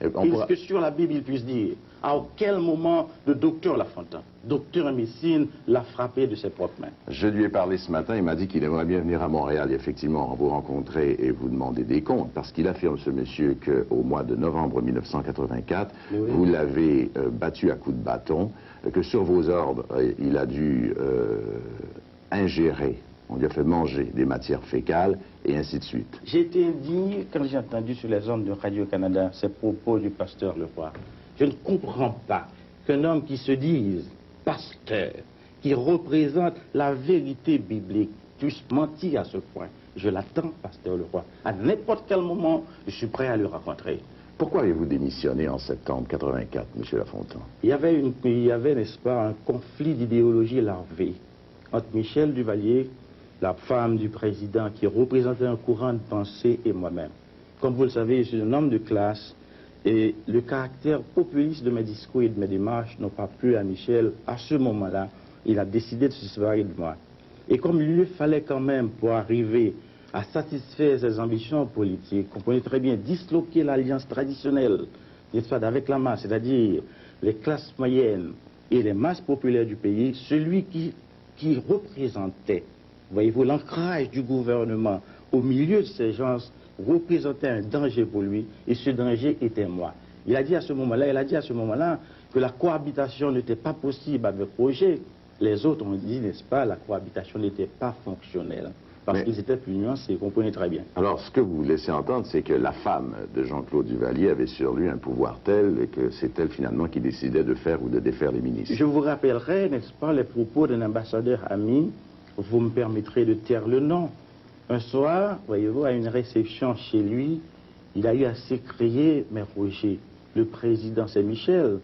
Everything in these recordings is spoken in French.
Que sur la Bible, il puisse dire à quel moment le docteur Lafontaine, docteur en médecine, l'a frappé de ses propres mains. Je lui ai parlé ce matin, il m'a dit qu'il aimerait bien venir à Montréal, effectivement, vous rencontrer et vous demander des comptes, parce qu'il affirme, ce monsieur, qu'au mois de novembre 1984, oui, vous l'avez battu à coups de bâton, que sur vos ordres, il a dû ingérer, on lui a fait manger des matières fécales, et ainsi de suite. J'ai été indigne quand j'ai entendu sur les ondes de Radio-Canada ces propos du pasteur Leroy. Je ne comprends pas qu'un homme qui se dise pasteur, qui représente la vérité biblique, puisse mentir à ce point. Je l'attends, pasteur Leroy. À n'importe quel moment, je suis prêt à le rencontrer. Pourquoi avez-vous démissionné en septembre 84, M. Lafontaine? Il y avait, n'est-ce pas, un conflit d'idéologie larvé entre Michel Duvalier, la femme du président qui représentait un courant de pensée, et moi-même. Comme vous le savez, je suis un homme de classe et le caractère populiste de mes discours et de mes démarches n'ont pas plu à Michel. À ce moment-là, il a décidé de se séparer de moi. Et comme il lui fallait quand même, pour arriver à satisfaire ses ambitions politiques, comprenez très bien, disloquer l'alliance traditionnelle, n'est-ce pas, avec la masse, c'est-à-dire les classes moyennes et les masses populaires du pays, celui qui représentait, voyez-vous, l'ancrage du gouvernement au milieu de ces gens représentait un danger pour lui, et ce danger était moi. Il a dit à ce moment-là que la cohabitation n'était pas possible avec Roger. Les autres ont dit, n'est-ce pas, la cohabitation n'était pas fonctionnelle, parce qu'ils étaient plus nuancés, vous comprenez très bien. Alors, ce que vous laissez entendre, c'est que la femme de Jean-Claude Duvalier avait sur lui un pouvoir tel, et que c'est elle finalement qui décidait de faire ou de défaire les ministres. Je vous rappellerai, n'est-ce pas, les propos d'un ambassadeur ami, vous me permettrez de taire le nom. Un soir, voyez-vous, à une réception chez lui, il a eu à s'écrier, mais Roger, le président c'est Michel,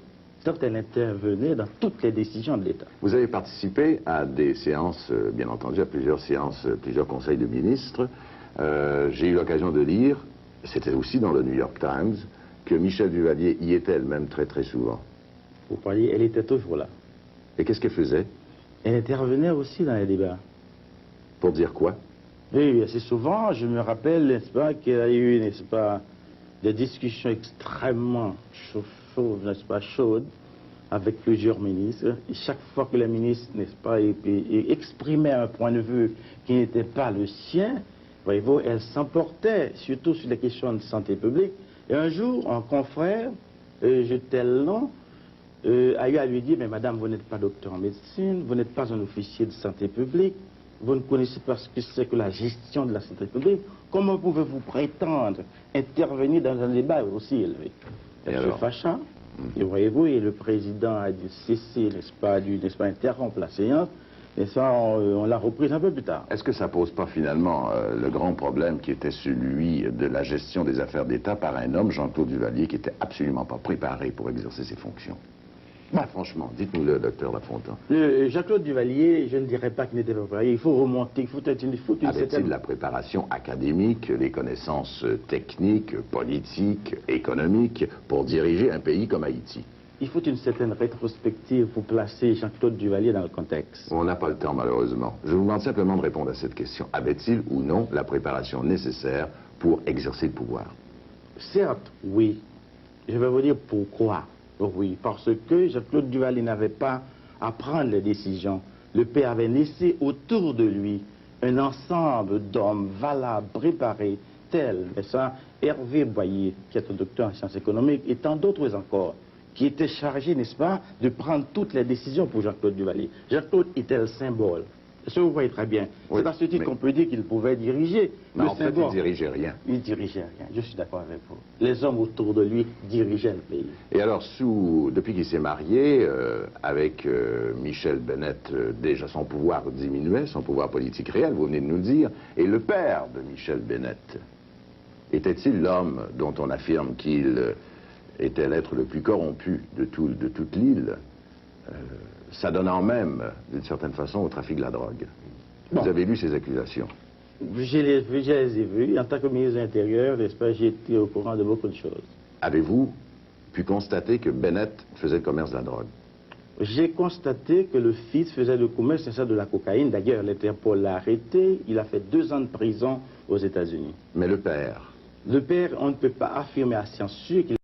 tant elle intervenait dans toutes les décisions de l'État. Vous avez participé à des séances, bien entendu, à plusieurs séances, plusieurs conseils de ministres. J'ai eu l'occasion de lire, c'était aussi dans le New York Times, que Michel Duvalier y était elle-même très très souvent. Vous croyez, elle était toujours là. Et qu'est-ce qu'elle faisait? Elle intervenait aussi dans les débats. Pour dire quoi? Oui, assez souvent, je me rappelle, n'est-ce pas, qu'il y a eu, n'est-ce pas, des discussions extrêmement chaudes, n'est-ce pas, chaudes, avec plusieurs ministres. Et chaque fois que les ministres, n'est-ce pas, exprimaient un point de vue qui n'était pas le sien, voyez-vous, elle s'emportait, surtout sur les questions de santé publique. Et un jour, un confrère, je tel nom, a eu à lui dire, mais madame, vous n'êtes pas docteur en médecine, vous n'êtes pas un officier de santé publique, vous ne connaissez pas ce que c'est que la gestion de la santé publique, comment pouvez-vous prétendre intervenir dans un débat aussi élevé? Elle se fâcha, et voyez-vous, et le président a dû cesser, n'est-ce pas, interrompre la séance, et ça, on l'a reprise un peu plus tard. Est-ce que ça pose pas finalement le grand problème qui était celui de la gestion des affaires d'État par un homme, Jean-Claude Duvalier, qui n'était absolument pas préparé pour exercer ses fonctions? Bah, franchement, dites-nous-le, docteur Lafontaine. Jean-Claude Duvalier, je ne dirais pas qu'il n'était pas préparé. Il faut remonter, il faut une certaine... la préparation académique, les connaissances techniques, politiques, économiques, pour diriger un pays comme Haïti? Il faut une certaine rétrospective pour placer Jean-Claude Duvalier dans le contexte. On n'a pas le temps, malheureusement. Je vous demande simplement de répondre à cette question. Avait-il ou non la préparation nécessaire pour exercer le pouvoir? Certes, oui. Je vais vous dire pourquoi. Oui, parce que Jean-Claude Duvalier n'avait pas à prendre les décisions. Le père avait laissé autour de lui un ensemble d'hommes valables, préparés, tels, mais ça, Hervé Boyer, qui est un docteur en sciences économiques, et tant d'autres encore, qui étaient chargés, n'est-ce pas, de prendre toutes les décisions pour Jean-Claude Duvalier. Jean-Claude était le symbole. Ça, vous voyez très bien. Oui, c'est à ce titre qu'on peut dire qu'il pouvait diriger. Mais en fait, il ne dirigeait rien. Il dirigeait rien. Je suis d'accord avec vous. Les hommes autour de lui dirigeaient le pays. Et alors, depuis qu'il s'est marié, avec Michel Bennett, déjà son pouvoir diminuait, son pouvoir politique réel, vous venez de nous le dire. Et le père de Michel Bennett, était-il l'homme dont on affirme qu'il était l'être le plus corrompu de toute l'île, s'adonnant même, d'une certaine façon, au trafic de la drogue? Bon. Vous avez lu ces accusations? Je les ai vues. En tant que ministre de l'Intérieur, n'est-ce pas, j'ai été au courant de beaucoup de choses. Avez-vous pu constater que Bennett faisait le commerce de la drogue? J'ai constaté que le fils faisait le commerce, c'est ça, de la cocaïne. D'ailleurs, l'Interpol l'a arrêté. Il a fait 2 ans de prison aux États-Unis. Mais le père? Le père, on ne peut pas affirmer à science sûre qu'il